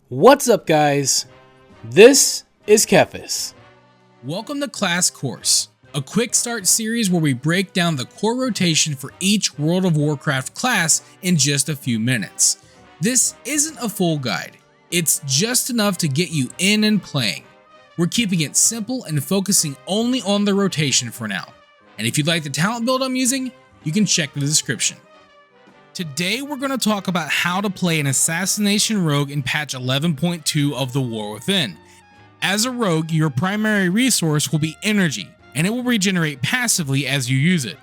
What's up, guys? This is TheKephas. Welcome to Class Course, a quick start series where we break down the core rotation for each World of Warcraft class in just a few minutes. This isn't a full guide, it's just enough to get you in and playing. We're keeping it simple and focusing only on the rotation for now. And if you'd like the talent build I'm using, you can check the description. Today we're going to talk about how to play an Assassination rogue in patch 11.2 of the War Within. As a rogue, your primary resource will be energy, and it will regenerate passively as you use it.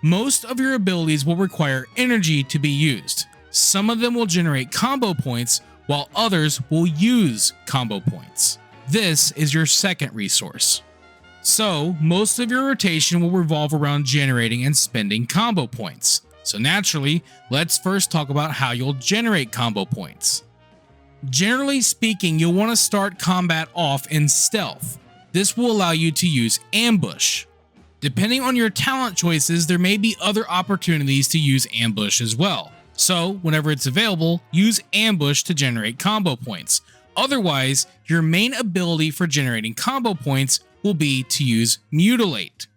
Most of your abilities will require energy to be used. Some of them will generate combo points, while others will use combo points. This is your second resource. So, most of your rotation will revolve around generating and spending combo points. So naturally, let's first talk about how you'll generate combo points. Generally speaking, you'll want to start combat off in stealth. This will allow you to use ambush. Depending on your talent choices, there may be other opportunities to use ambush as well. So whenever it's available, use ambush to generate combo points. Otherwise, your main ability for generating combo points will be to use mutilate.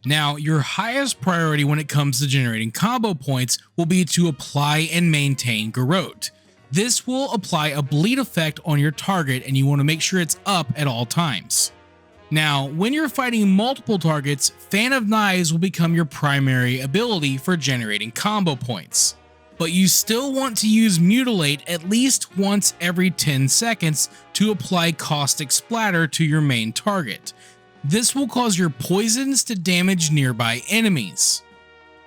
Now, your highest priority when it comes to generating combo points will be to apply and maintain Garrote. This will apply a bleed effect on your target, and you want to make sure it's up at all times. Now, when you're fighting multiple targets, Fan of Knives will become your primary ability for generating combo points. But you still want to use Mutilate at least once every 10 seconds to apply Caustic Splatter to your main target. This will cause your poisons to damage nearby enemies.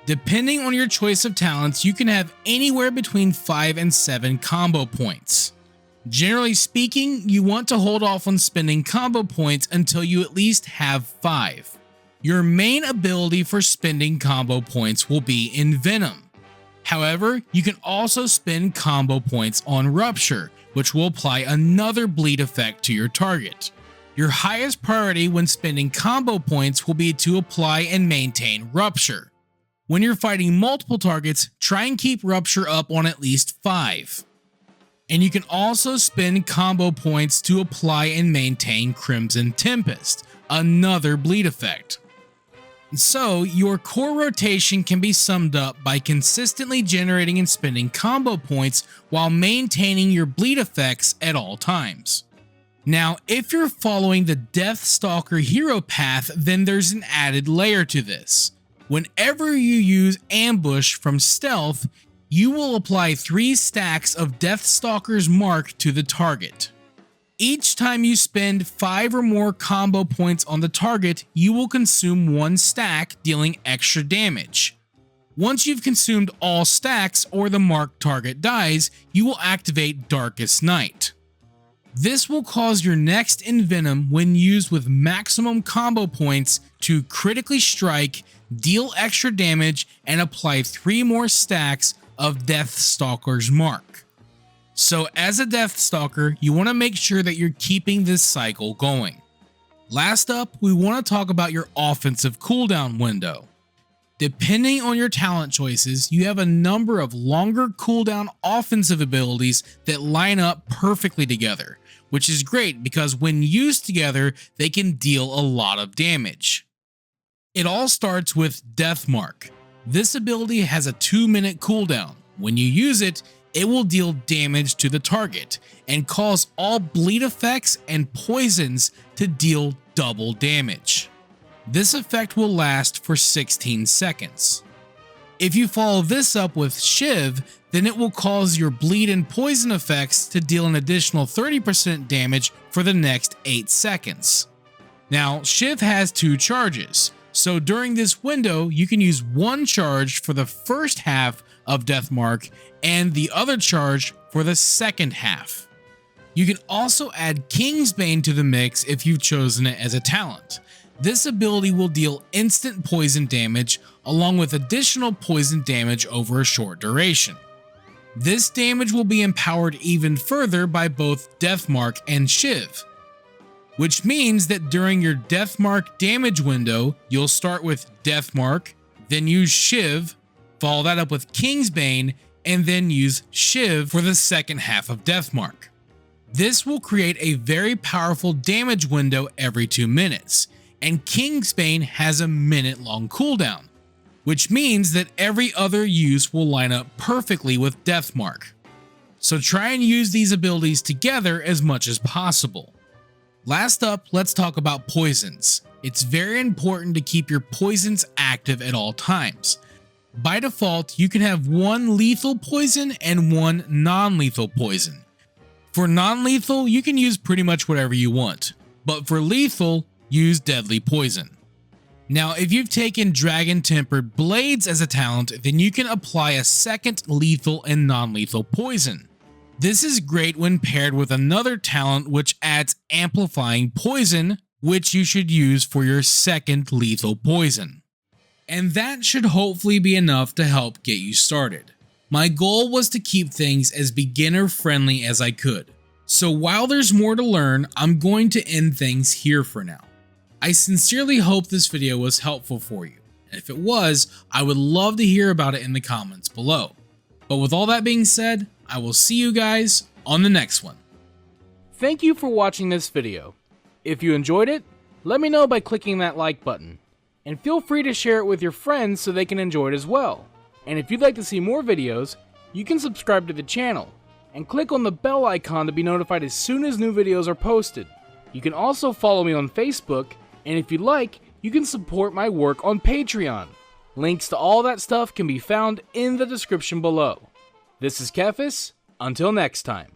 Depending on your choice of talents, you can have anywhere between 5 and 7 combo points. Generally speaking, you want to hold off on spending combo points until you at least have 5. Your main ability for spending combo points will be Envenom. However, you can also spend combo points on Rupture, which will apply another bleed effect to your target. Your highest priority when spending combo points will be to apply and maintain Rupture. When you're fighting multiple targets, try and keep Rupture up on at least 5. And you can also spend combo points to apply and maintain Crimson Tempest, another bleed effect. So, your core rotation can be summed up by consistently generating and spending combo points while maintaining your bleed effects at all times. Now, if you're following the Stalker hero path, then there's an added layer to this. Whenever you use ambush from stealth, you will apply 3 stacks of Stalker's mark to the target. Each time you spend 5 or more combo points on the target, you will consume 1 stack, dealing extra damage. Once you've consumed all stacks or the marked target dies, you will activate Darkest Night. This will cause your next Envenom, when used with maximum combo points, to critically strike, deal extra damage, and apply 3 more stacks of Stalker's mark. So as a Stalker, you want to make sure that you're keeping this cycle going. Last up, we want to talk about your offensive cooldown window. Depending on your talent choices, you have a number of longer cooldown offensive abilities that line up perfectly together, which is great because when used together, they can deal a lot of damage. It all starts with Deathmark. This ability has a 2-minute cooldown. When you use it, it will deal damage to the target and cause all bleed effects and poisons to deal double damage. This effect will last for 16 seconds. If you follow this up with Shiv, then it will cause your bleed and poison effects to deal an additional 30% damage for the next 8 seconds. Now, Shiv has 2 charges, so during this window, you can use 1 charge for the first half of Deathmark and the other charge for the second half. You can also add Kingsbane to the mix if you've chosen it as a talent. This ability will deal instant poison damage along with additional poison damage over a short duration. This damage will be empowered even further by both Deathmark and Shiv, which means that during your Deathmark damage window, you'll start with Deathmark, then use Shiv, follow that up with Kingsbane, and then use Shiv for the second half of Deathmark. This will create a very powerful damage window every 2 minutes, and Kingsbane has a minute-long cooldown, which means that every other use will line up perfectly with Deathmark. So try and use these abilities together as much as possible. Last up, let's talk about poisons. It's very important to keep your poisons active at all times. By default, you can have one lethal poison and one non-lethal poison. For non-lethal, you can use pretty much whatever you want, but for lethal, use deadly poison. Now, if you've taken Dragon Tempered Blades as a talent, then you can apply a second lethal and non-lethal poison. This is great when paired with another talent which adds Amplifying Poison, which you should use for your second lethal poison. And that should hopefully be enough to help get you started. My goal was to keep things as beginner friendly as I could, so while there's more to learn, I'm going to end things here for now. I sincerely hope this video was helpful for you, and if it was, I would love to hear about it in the comments below. But with all that being said, I will see you guys on the next one. Thank you for watching this video. If you enjoyed it, let me know by clicking that like button, and feel free to share it with your friends so they can enjoy it as well. And if you'd like to see more videos, you can subscribe to the channel, and click on the bell icon to be notified as soon as new videos are posted. You can also follow me on Facebook, and if you'd like, you can support my work on Patreon. Links to all that stuff can be found in the description below. This is TheKephas, until next time.